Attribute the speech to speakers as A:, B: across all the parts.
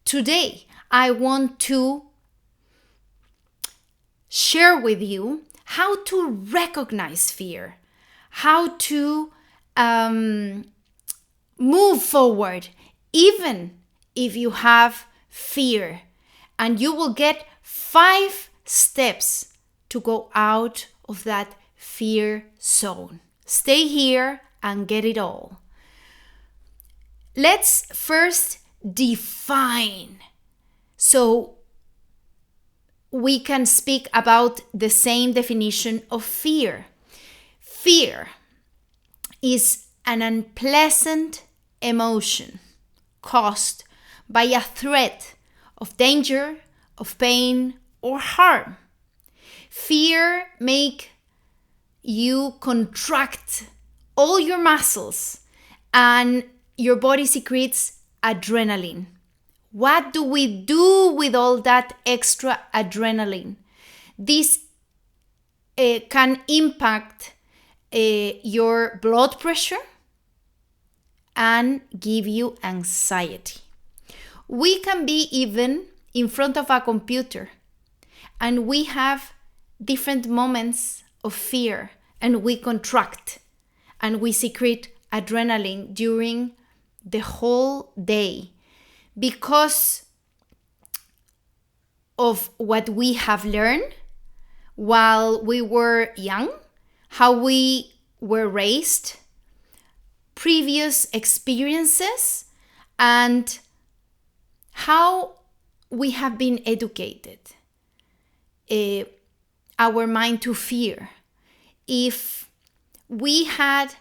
A: Today, I want to share with you how to recognize fear, how to move forward, even if you have fear. And you will get 5 steps to go out of that fear zone. Stay here and get it all. Let's first define, so we can speak about the same definition of fear. Fear is an unpleasant emotion caused by a threat of danger, of pain, or harm. Fear makes you contract all your muscles and your body secretes adrenaline. What do we do with all that extra adrenaline? This can impact your blood pressure and give you anxiety. We can be even in front of a computer and we have different moments of fear and we contract and we secrete adrenaline during the whole day because of what we have learned while we were young, how we were raised, previous experiences, and how we have been educated. Our mind to fear. If we had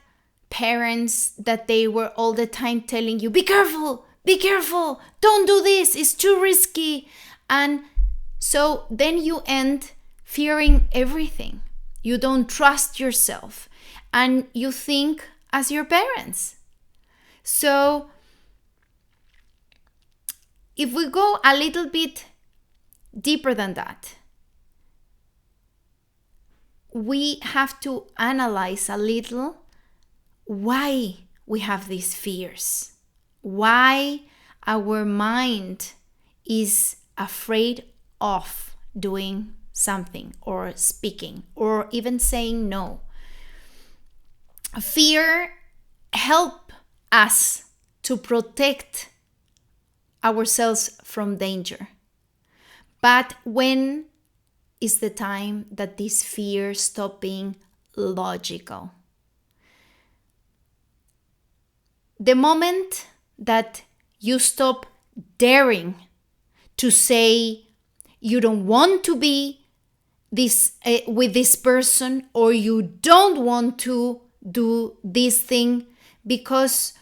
A: parents that they were all the time telling you, be careful, don't do this, it's too risky. And so then you end fearing everything. You don't trust yourself and you think as your parents. So if we go a little bit deeper than that, we have to analyze a little why we have these fears, why our mind is afraid of doing something or speaking or even saying no. Fear helps us to protect ourselves from danger. But when is the time that this fear stop being logical? The moment that you stop daring to say you don't want to be this with this person, or you don't want to do this thing because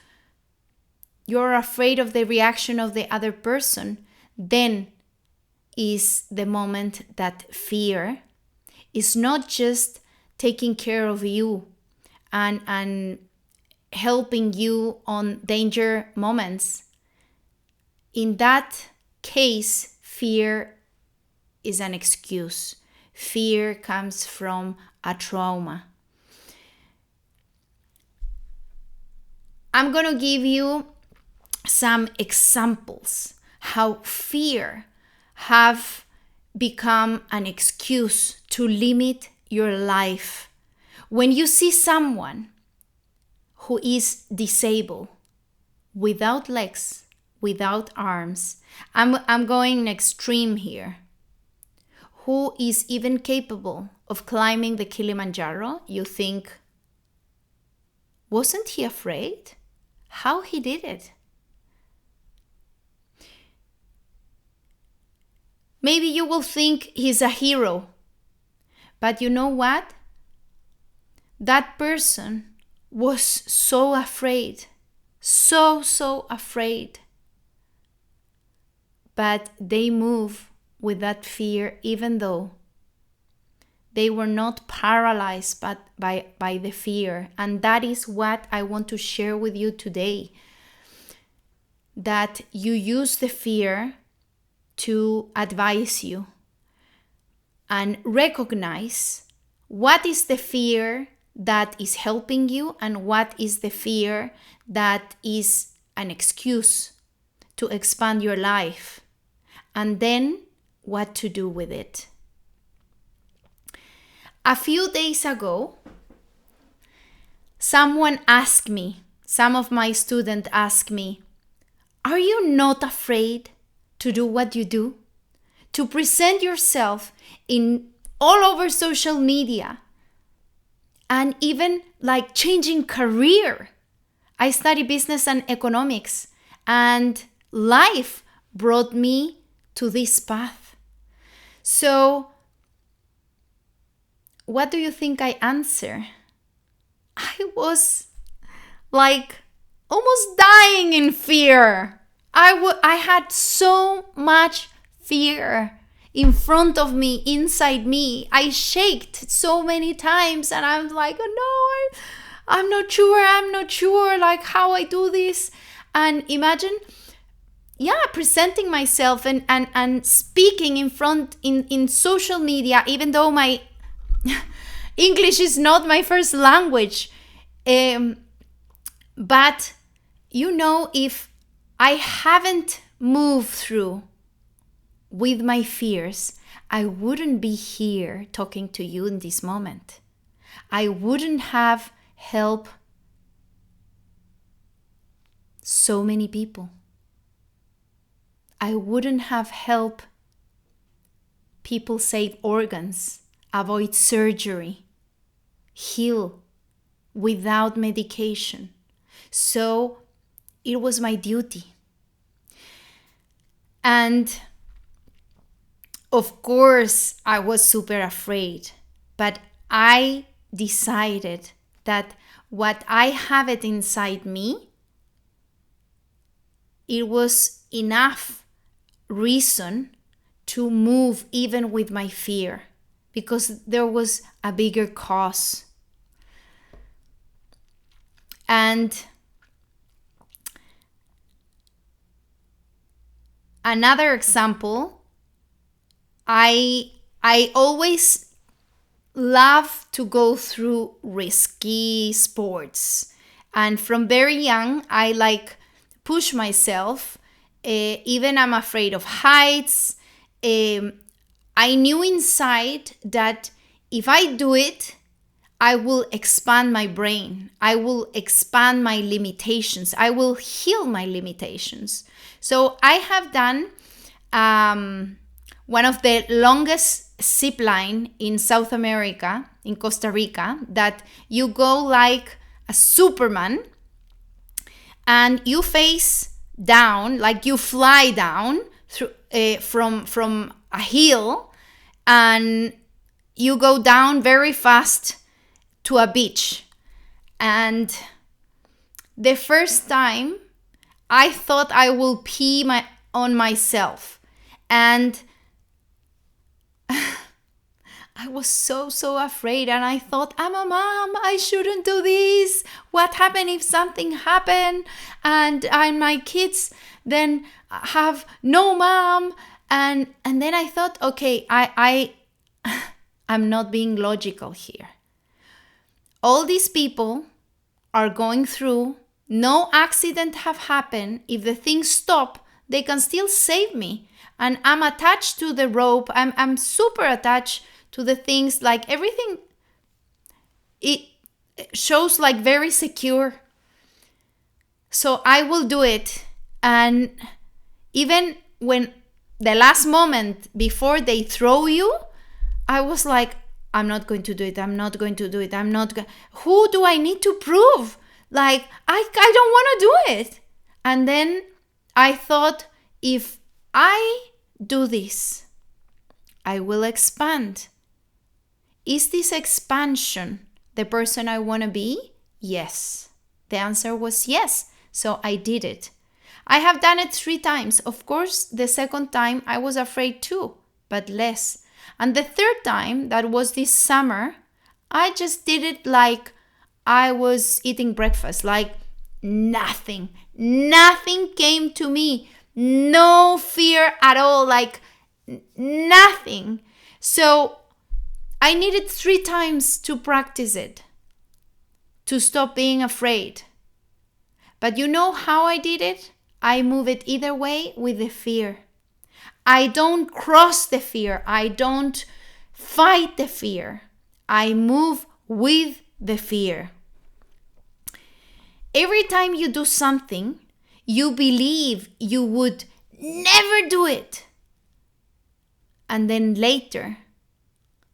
A: you're afraid of the reaction of the other person, then is the moment that fear is not just taking care of you and helping you on danger moments. In that case, fear is an excuse. Fear comes from a trauma. I'm going to give you some examples how fear have become an excuse to limit your life. When you see someone who is disabled, without legs, without arms, I'm going extreme here, who is even capable of climbing the Kilimanjaro, you think, wasn't he afraid? How he did it? Maybe you will think he's a hero, but you know what? That person was so afraid, so afraid. But they move with that fear even though they were not paralyzed by the fear. And that is what I want to share with you today. That you use the fear to advise you and recognize what is the fear that is helping you and what is the fear that is an excuse to expand your life, and then what to do with it. A few days ago, some of my students asked me, are you not afraid to do what you do? To present yourself in all over social media and even like changing career. I study business and economics, and life brought me to this path. So, what do you think I answer? I was like almost dying in fear. I had so much fear in front of me, inside me. I shaked so many times, and I'm like, oh no, I'm not sure like how I do this. And imagine, presenting myself and speaking in social media, even though my English is not my first language. But if I haven't moved through with my fears, I wouldn't be here talking to you in this moment. I wouldn't have helped so many people. I wouldn't have helped people save organs, avoid surgery, heal without medication. So it was my duty. And of course, I was super afraid, but I decided that what I have it inside me, it was enough reason to move even with my fear, because there was a bigger cause. And another example, I always love to go through risky sports. And from very young, I push myself. Even I'm afraid of heights. I knew inside that if I do it, I will expand my brain. I will expand my limitations. I will heal my limitations. So I have done one of the longest zip line in South America, in Costa Rica, that you go like a Superman and you face down, like you fly down through from a hill, and you go down very fast to a beach. And the first time I thought I will pee on myself, and I was so afraid, and I thought, I'm a mom, I shouldn't do this. What happened if something happened and my kids then have no mom? And then I thought, okay, I'm not being logical here. All these people are going through, no accident have happened. If the things stop, they can still save me. And I'm attached to the rope. I'm super attached to the things, like everything, it shows like very secure. So I will do it. And even when the last moment before they throw you, I was like, I'm not going to do it. I'm not going to do it. Who do I need to prove? Like, I don't want to do it. And then I thought, if I do this, I will expand. Is this expansion the person I want to be? Yes. The answer was yes. So I did it. I have done it 3 times. Of course, the second time I was afraid too, but less. And the third time, that was this summer, I just did it like I was eating breakfast, like nothing came to me. No fear at all, like nothing. So I needed 3 times to practice it, to stop being afraid. But you know how I did it? I move it either way with the fear. I don't cross the fear. I don't fight the fear. I move with the fear. Every time you do something, you believe you would never do it. And then later,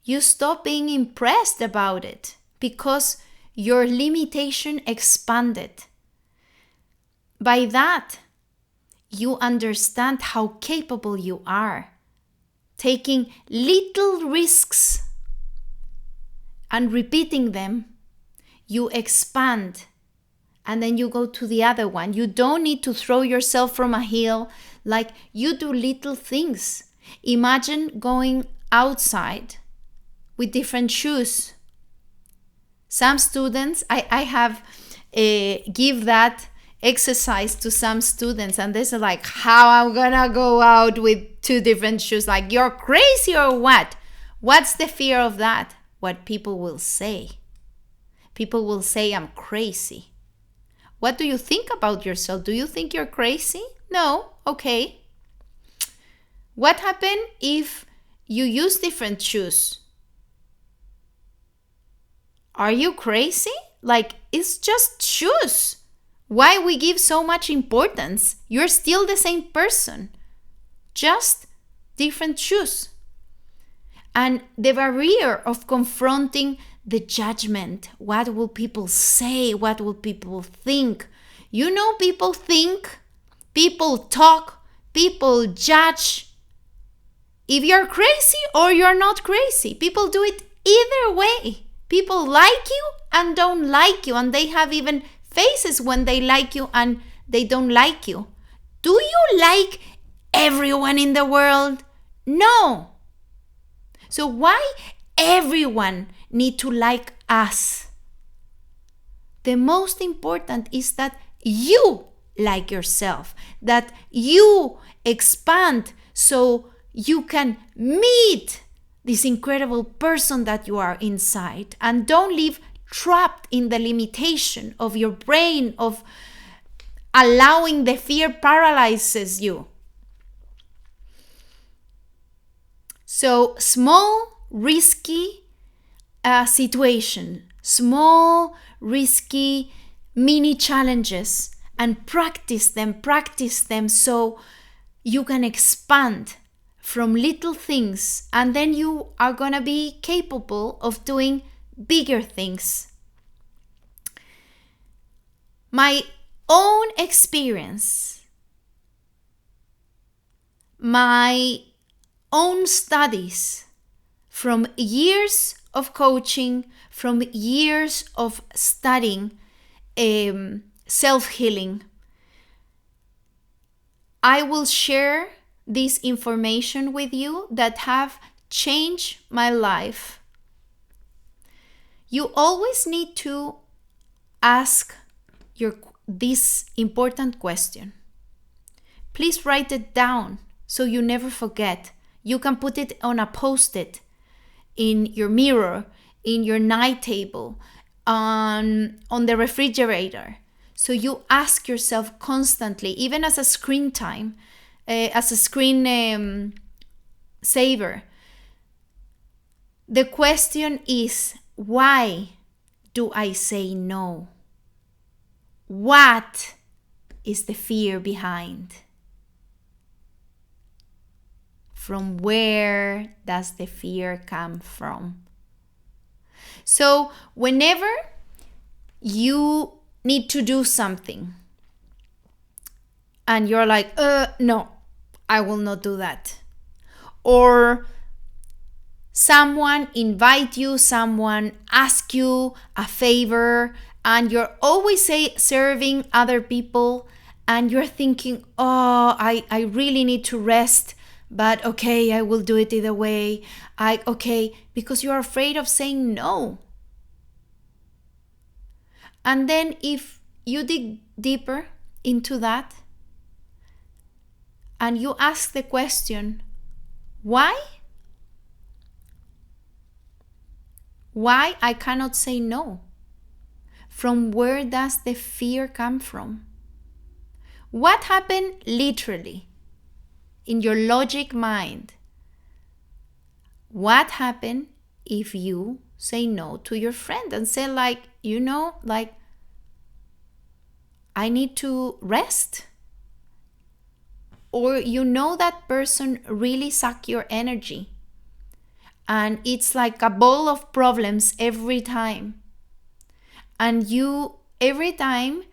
A: you stop being impressed about it because your limitation expanded. By that, you understand how capable you are, taking little risks and repeating them. You expand, and then you go to the other one. You don't need to throw yourself from a hill. Like, you do little things. Imagine going outside with different shoes. Some students, I have give that exercise to some students, and they're like, how I'm gonna go out with two different shoes? Like, you're crazy or what? What's the fear of that? What people will say. People will say I'm crazy. What do you think about yourself? Do you think you're crazy? No? Okay. What happens if you use different shoes? Are you crazy? Like, it's just shoes. Why we give so much importance? You're still the same person, just different shoes. And the barrier of confronting the judgment, what will people say? What will people think? You know, people think, people talk, people judge. If you're crazy or you're not crazy, people do it either way. People like you and don't like you, and they have even faces when they like you and they don't like you. Do you like everyone in the world? No. So why everyone need to like us? The most important is that you like yourself, that you expand so you can meet this incredible person that you are inside, and don't live trapped in the limitation of your brain, of allowing the fear paralyzes you. So small, risky situation, small, risky mini challenges, and practice them so you can expand from little things, and then you are gonna be capable of doing bigger things. My own experience, my own studies from years of coaching, from years of studying self-healing, I will share this information with you that have changed my life. You always need to ask this important question. Please write it down so you never forget. You can put it on a post-it in your mirror, in your night table, on the refrigerator. So you ask yourself constantly, even as a screen time, as a screen saver. The question is, why do I say no? What is the fear behind? From where does the fear come from? So whenever you need to do something and you're like, no, I will not do that. Or someone invite you, someone ask you a favor, and you're always serving other people, and you're thinking, oh, I really need to rest, but okay, I will do it either way. Because you're afraid of saying no. And then if you dig deeper into that and you ask the question, why? Why I cannot say no? From where does the fear come from? What happened literally in your logic mind? What happened if you say no to your friend and say like, I need to rest? Or that person really suck your energy and it's like a ball of problems every time. And every time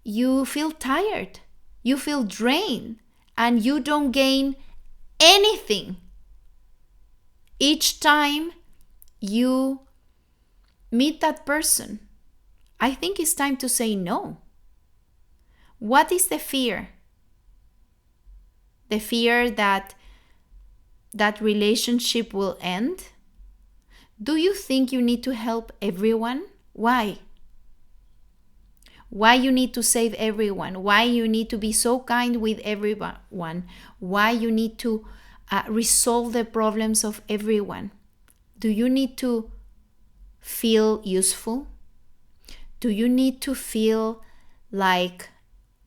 A: you feel tired, you feel drained, and you don't gain anything. Each time you meet that person, I think it's time to say no. What is the fear? The fear that that relationship will end? Do you think you need to help everyone? Why? Why you need to save everyone? Why you need to be so kind with everyone? Why you need to resolve the problems of everyone? Do you need to feel useful? Do you need to feel like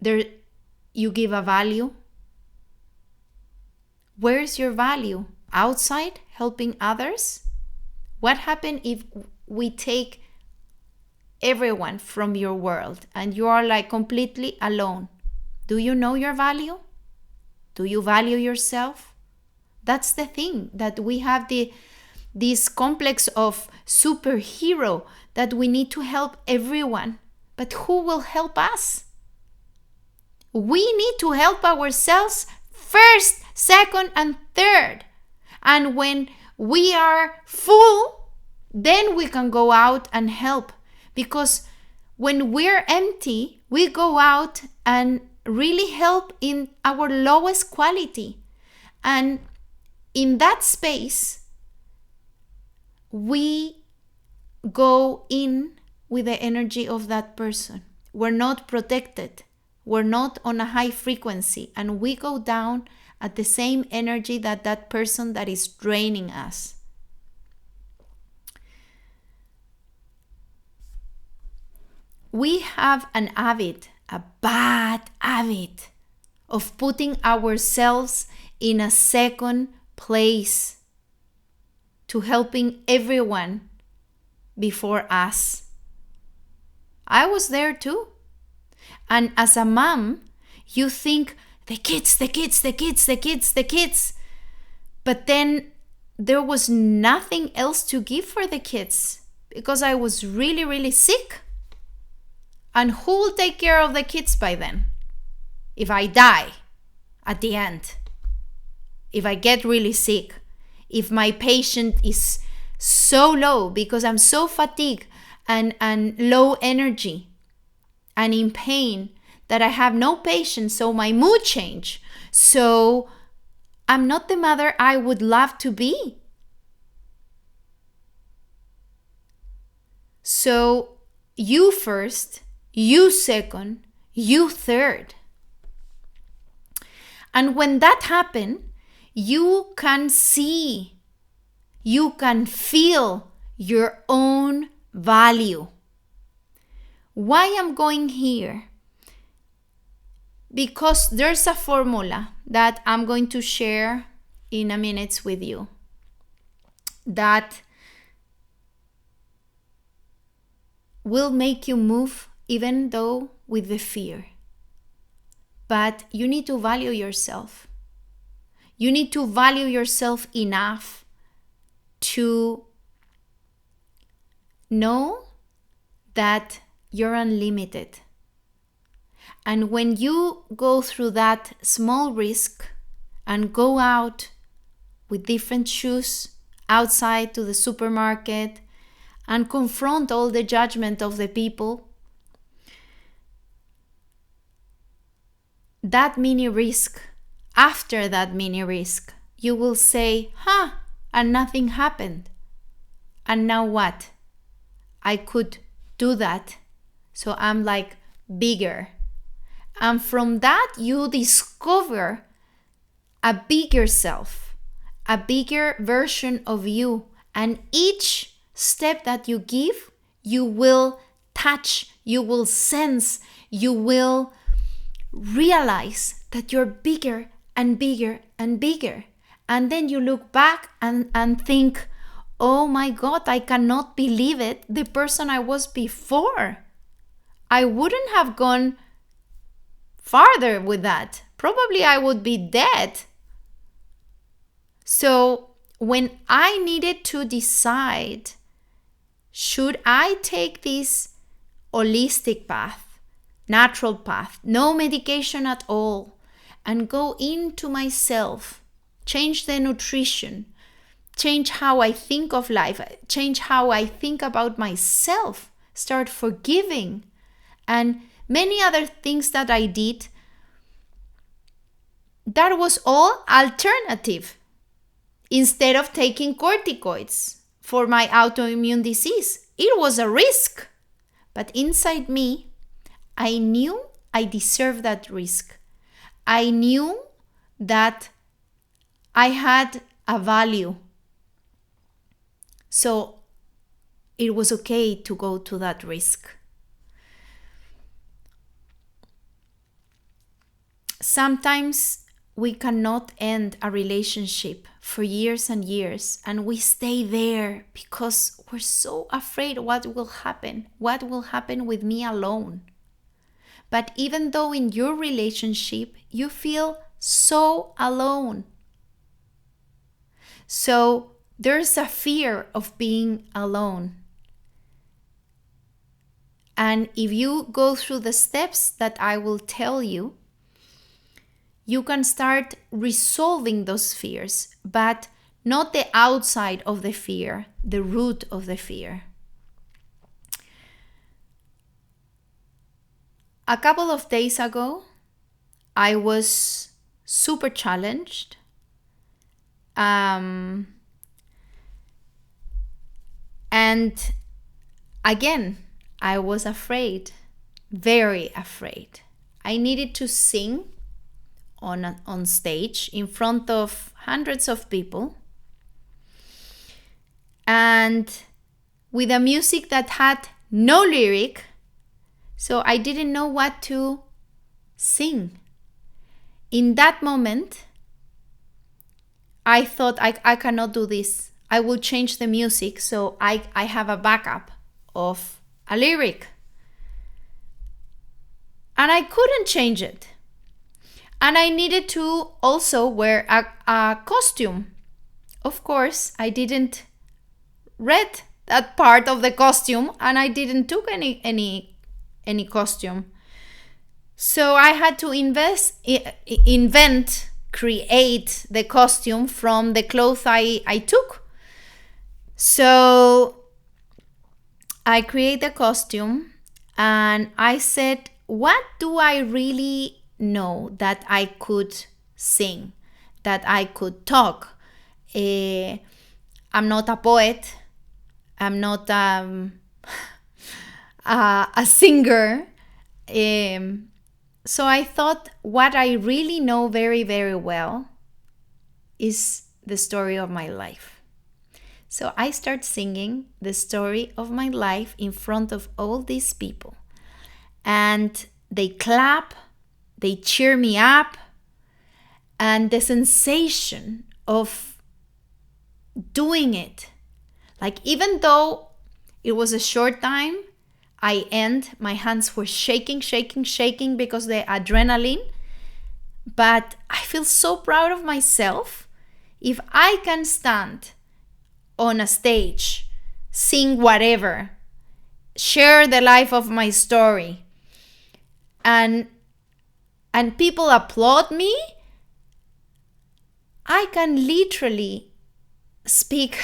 A: you give a value? Where's your value? Outside, helping others? What happens if we take everyone from your world and you are like completely alone? Do you know your value? Do you value yourself? That's the thing, that we have this complex of superhero that we need to help everyone. But who will help us? We need to help ourselves first, second, and third. And when we are full, then we can go out and help. Because when we're empty, we go out and really help in our lowest quality. And in that space, we go in with the energy of that person. We're not protected. We're not on a high frequency, and we go down at the same energy that person that is draining us. We have a bad habit of putting ourselves in a second place to helping everyone before us. I was there too. And as a mom, you think, the kids. But then there was nothing else to give for the kids because I was really, really sick. And who will take care of the kids by then? If I die at the end, if I get really sick, if my patient is so low because I'm so fatigued and low energy and in pain that I have no patience, so my mood change. So I'm not the mother I would love to be. So you first, you second, you third. And when that happens, you can see, you can feel your own value. Why I'm going here? Because there's a formula that I'm going to share in a minute with you that will make you move even though with the fear. But you need to value yourself. You need to value yourself enough to know that you're unlimited. And when you go through that small risk and go out with different shoes outside to the supermarket and confront all the judgment of the people, that mini risk, after that mini risk, you will say, and nothing happened. And now what? I could do that. So I'm like bigger. And from that, you discover a bigger self, a bigger version of you. And each step that you give, you will touch, you will sense, you will realize that you're bigger and bigger and bigger. And then you look back and think, oh my God, I cannot believe it. The person I was before. I wouldn't have gone farther with that. Probably I would be dead. So when I needed to decide, should I take this holistic path, natural path, no medication at all, and go into myself, change the nutrition, change how I think of life, change how I think about myself, start forgiving, and many other things that I did, that was all alternative. Instead of taking corticoids for my autoimmune disease, it was a risk. But inside me, I knew I deserved that risk. I knew that I had a value. So it was okay to go to that risk. Sometimes we cannot end a relationship for years and years, and we stay there because we're so afraid what will happen with me alone. But even though in your relationship you feel so alone, so there's a fear of being alone. And if you go through the steps that I will tell you, you can start resolving those fears, but not the outside of the fear, the root of the fear. A couple of days ago, I was super challenged. And again, I was afraid, very afraid. I needed to sing on stage in front of hundreds of people, and with a music that had no lyric, so I didn't know what to sing. In that moment, I thought I cannot do this. I will change the music so I have a backup of a lyric. And I couldn't change it. And I needed to also wear a costume. Of course, I didn't read that part of the costume, and I didn't took any costume. So I had to create the costume from the clothes I took. So I create the costume, and I said, what do I really know that I could sing, that I could talk? I'm not a poet. I'm not a singer. So I thought what I really know very, very well is the story of my life. So I start singing the story of my life in front of all these people. And they clap, they cheer me up, and the sensation of doing it, like even though it was a short time, my hands were shaking because the adrenaline, but I feel so proud of myself. If I can stand on a stage, sing whatever, share the life of my story, and people applaud me, I can literally speak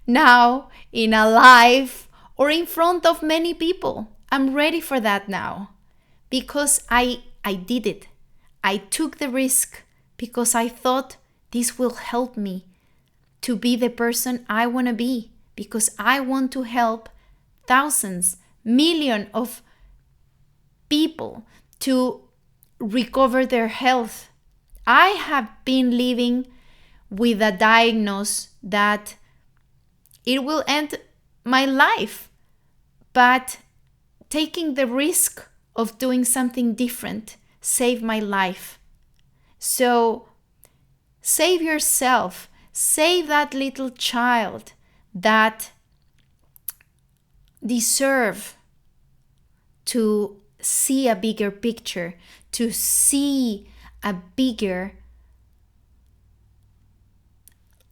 A: now in a live or in front of many people. I'm ready for that now because I did it. I took the risk because I thought this will help me to be the person I want to be, because I want to help thousands, millions of people to recover their health. I have been living with a diagnosis that it will end my life, but taking the risk of doing something different save my life. So save yourself. Save that little child that deserve to see a bigger picture, to see a bigger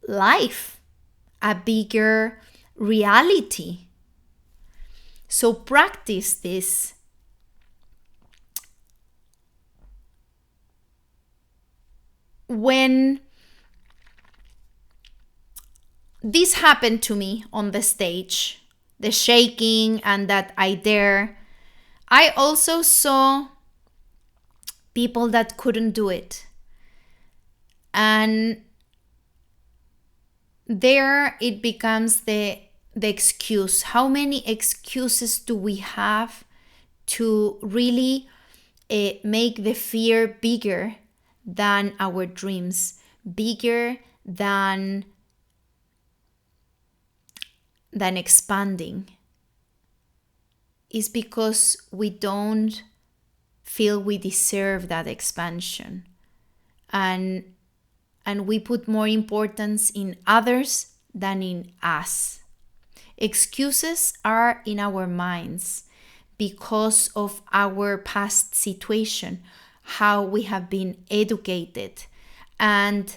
A: life, a bigger reality. So practice this. When this happened to me on the stage, the shaking and that I dare, I also saw people that couldn't do it. And there it becomes the excuse. How many excuses do we have to really make the fear bigger than our dreams, bigger than expanding? Is because we don't feel we deserve that expansion, and we put more importance in others than in us. Excuses are in our minds because of our past situation, how we have been educated. And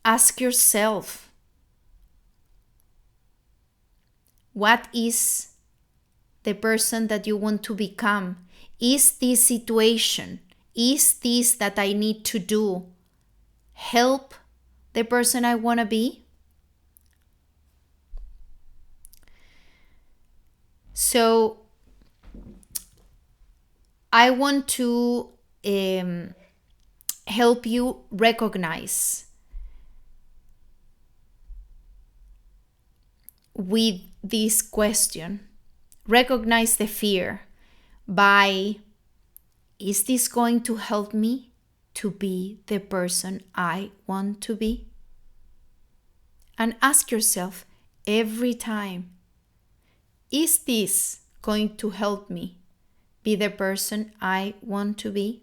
A: ask yourself, what is the person that you want to become? Is this situation, is this that I need to do, help the person I want to be? So I want to help you recognize with this question. Recognize the fear by, is this going to help me to be the person I want to be? And ask yourself every time, is this going to help me be the person I want to be?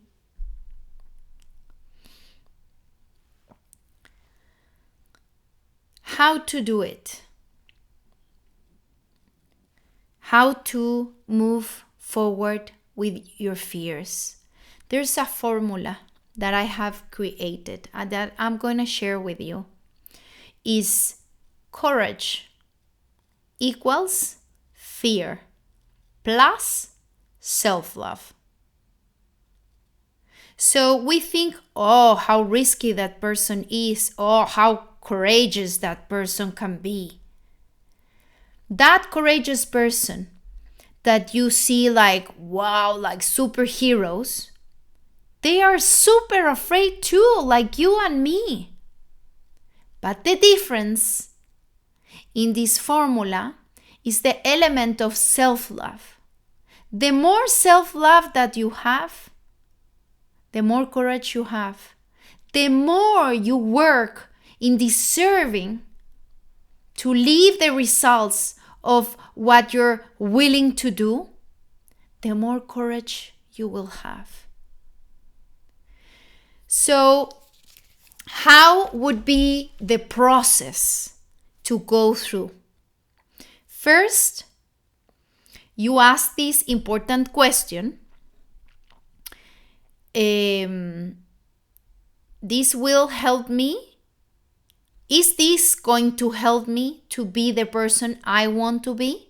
A: How to do it? How to move forward with your fears? There's a formula that I have created and that I'm going to share with you. Is courage equals fear plus self-love. So we think, oh, how risky that person is, oh, how courageous that person can be. That courageous person that you see like, wow, like superheroes, they are super afraid too, like you and me. But the difference in this formula is the element of self-love. The more self-love that you have, the more courage you have. The more you work in deserving to leave the results of what you're willing to do, the more courage you will have. So, how would be the process to go through? First, you ask this important question. This will help me. Is this going to help me to be the person I want to be?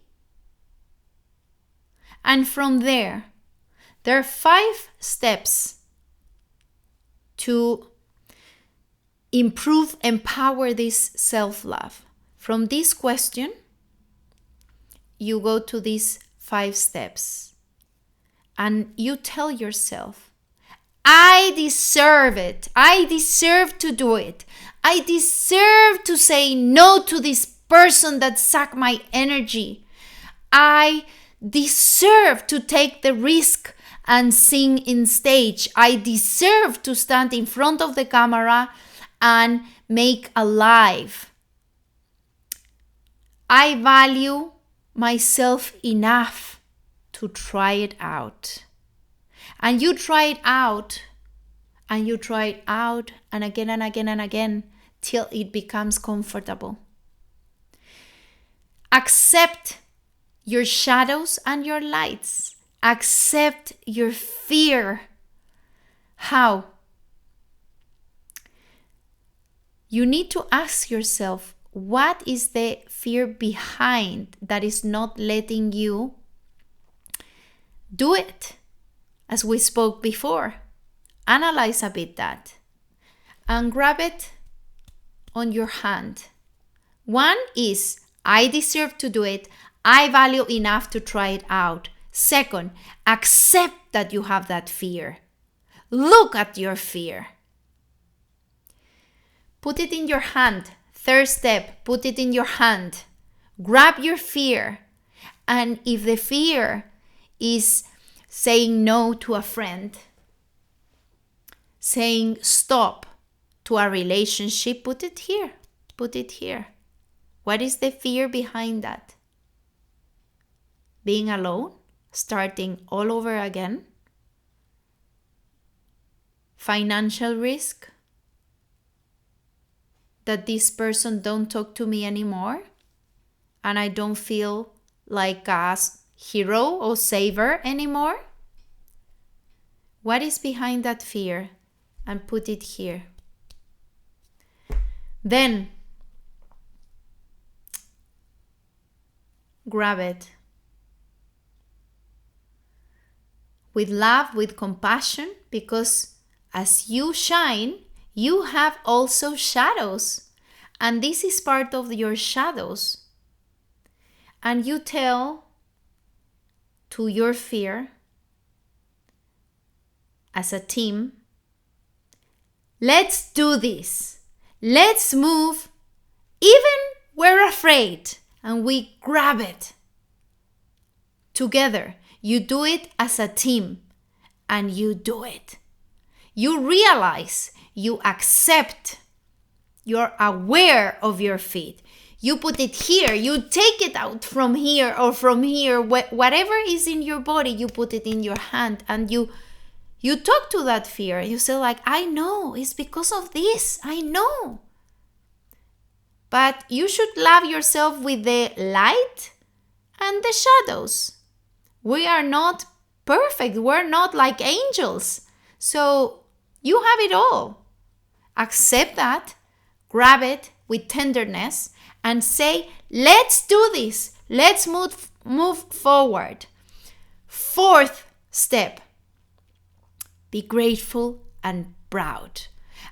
A: And from there are 5 steps to empower this self-love. From this question, you go to these 5 steps and you tell yourself, I deserve it. I deserve to do it. I deserve to say no to this person that sucked my energy. I deserve to take the risk and sing in stage. I deserve to stand in front of the camera and make a live. I value myself enough to try it out. And you try it out, and you try it out, and again and again and again, till it becomes comfortable. Accept your shadows and your lights. Accept your fear. How? You need to ask yourself, what is the fear behind that is not letting you do it? As we spoke before, analyze a bit that and grab it on your hand. One is, I deserve to do it. I value enough to try it out. Second, accept that you have that fear. Look at your fear. Put it in your hand. Third step, put it in your hand. Grab your fear. And if the fear is saying no to a friend, saying stop to a relationship, put it here. Put it here. What is the fear behind that? Being alone? Starting all over again? Financial risk? That this person don't talk to me anymore and I don't feel like a hero or saver anymore? What is behind that fear? And put it here. Then grab it with love, with compassion, because as you shine, you have also shadows, and this is part of your shadows. And you tell to your fear as a team, let's do this. Let's move. Even we're afraid, and we grab it. Together, you do it as a team, and you do it. You realize, you accept, you're aware of your feet. You put it here, you take it out from here or from here, whatever is in your body, you put it in your hand, and you talk to that fear. You say like, I know, it's because of this, I know. But you should love yourself with the light and the shadows. We are not perfect, we're not like angels. So you have it all. Accept that, grab it with tenderness, and say, let's do this. Let's move forward. Fourth step, be grateful and proud.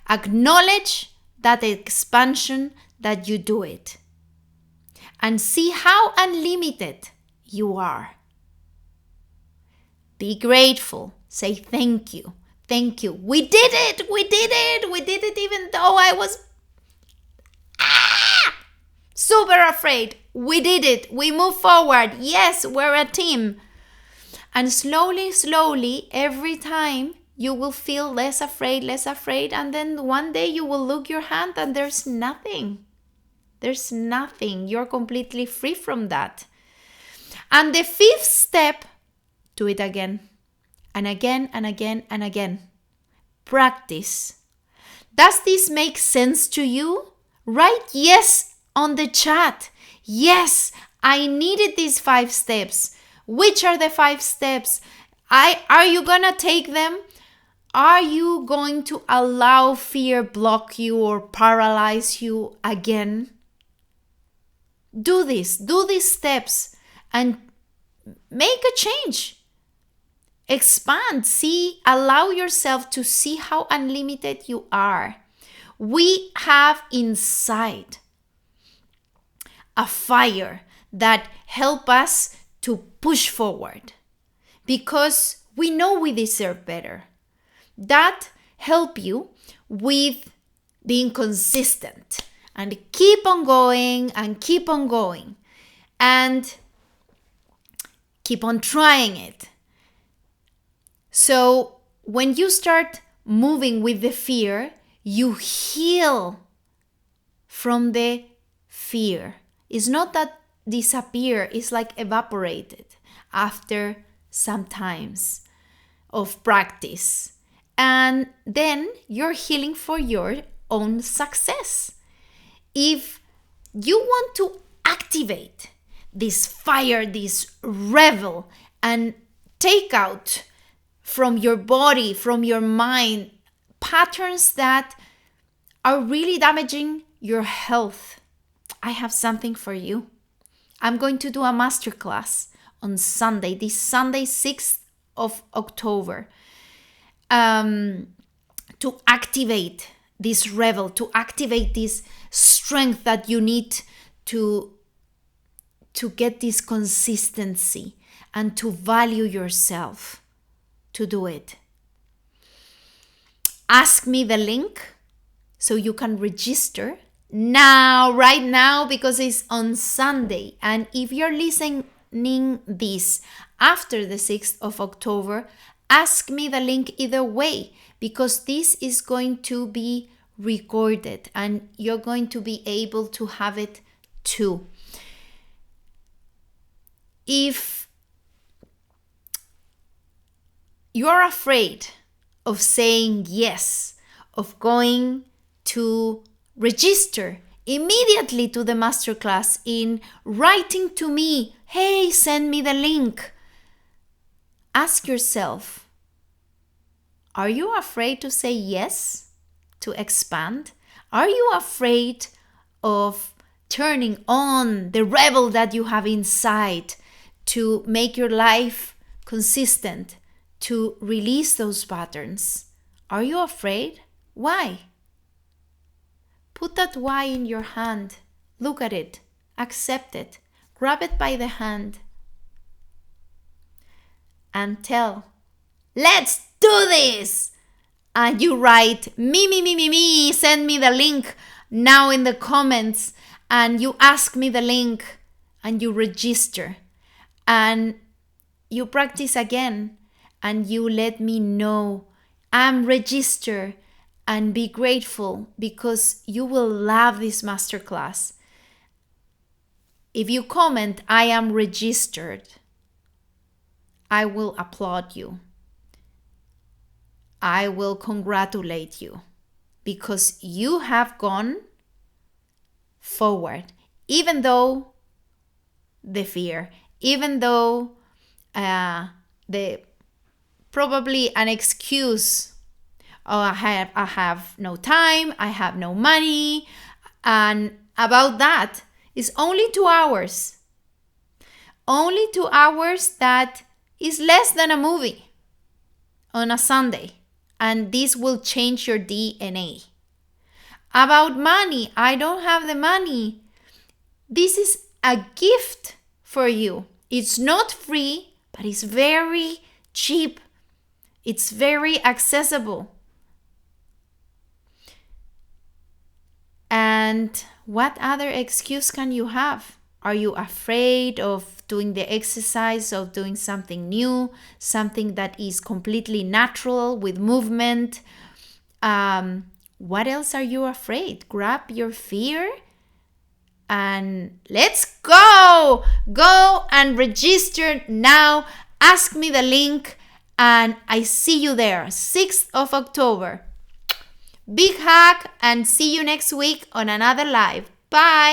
A: Acknowledge that expansion that you do it. And see how unlimited you are. Be grateful. Say thank you. Thank you. We did it. We did it. We did it even though I was super afraid. We did it. We move forward. Yes, we're a team. And slowly, every time you will feel less afraid. And then one day you will look your hand and there's nothing. There's nothing. You're completely free from that. And the fifth step, do it again. And again and again and again. Practice. Does this make sense to you? Write yes on the chat. Yes, I needed these 5 steps. Which are the 5 steps? Are you gonna take them? Are you going to allow fear block you or paralyze you again? Do this. Do these steps and make a change. Expand. See, allow yourself to see how unlimited you are. We have inside a fire that helps us to push forward because we know we deserve better. That help you with being consistent and keep on going and keep on going and keep on trying it. So when you start moving with the fear, you heal from the fear. It's not that disappear, it's like evaporated after some times of practice. And then you're healing for your own success. If you want to activate this fire, this revel, and take out from your body, from your mind, patterns that are really damaging your health, I have something for you. I'm going to do a masterclass on Sunday, this Sunday, 6th of October, to activate this revel, to activate this strength that you need to get this consistency and to value yourself to do it. Ask me the link so you can register now, right now, because it's on Sunday. And if you're listening this after the 6th of October, ask me the link either way, because this is going to be recorded and you're going to be able to have it too. If you're afraid of saying yes, of going to register immediately to the masterclass, in writing to me, hey, send me the link, ask yourself, are you afraid to say yes to expand? Are you afraid of turning on the rebel that you have inside to make your life consistent, to release those patterns? Are you afraid? Why? Put that why in your hand. Look at it. Accept it. Grab it by the hand. And tell, let's do this! And you write, me, send me the link now in the comments. And you ask me the link and you register. And you practice again. And you let me know I'm registered, and be grateful, because you will love this masterclass. If you comment, I am registered, I will applaud you. I will congratulate you, because you have gone forward, even though the fear, even though the probably an excuse. Oh, I have no time, I have no money. And about that, it's only 2 hours. Only 2 hours that is less than a movie on a Sunday. And this will change your DNA. About money, I don't have the money. This is a gift for you. It's not free, but it's very cheap. It's very accessible. And what other excuse can you have? Are you afraid of doing the exercise, of doing something new, something that is completely natural with movement? What else are you afraid? Grab your fear and let's go! Go and register now. Ask me the link. And I see you there, 6th of October. Big hug and see you next week on another live. Bye.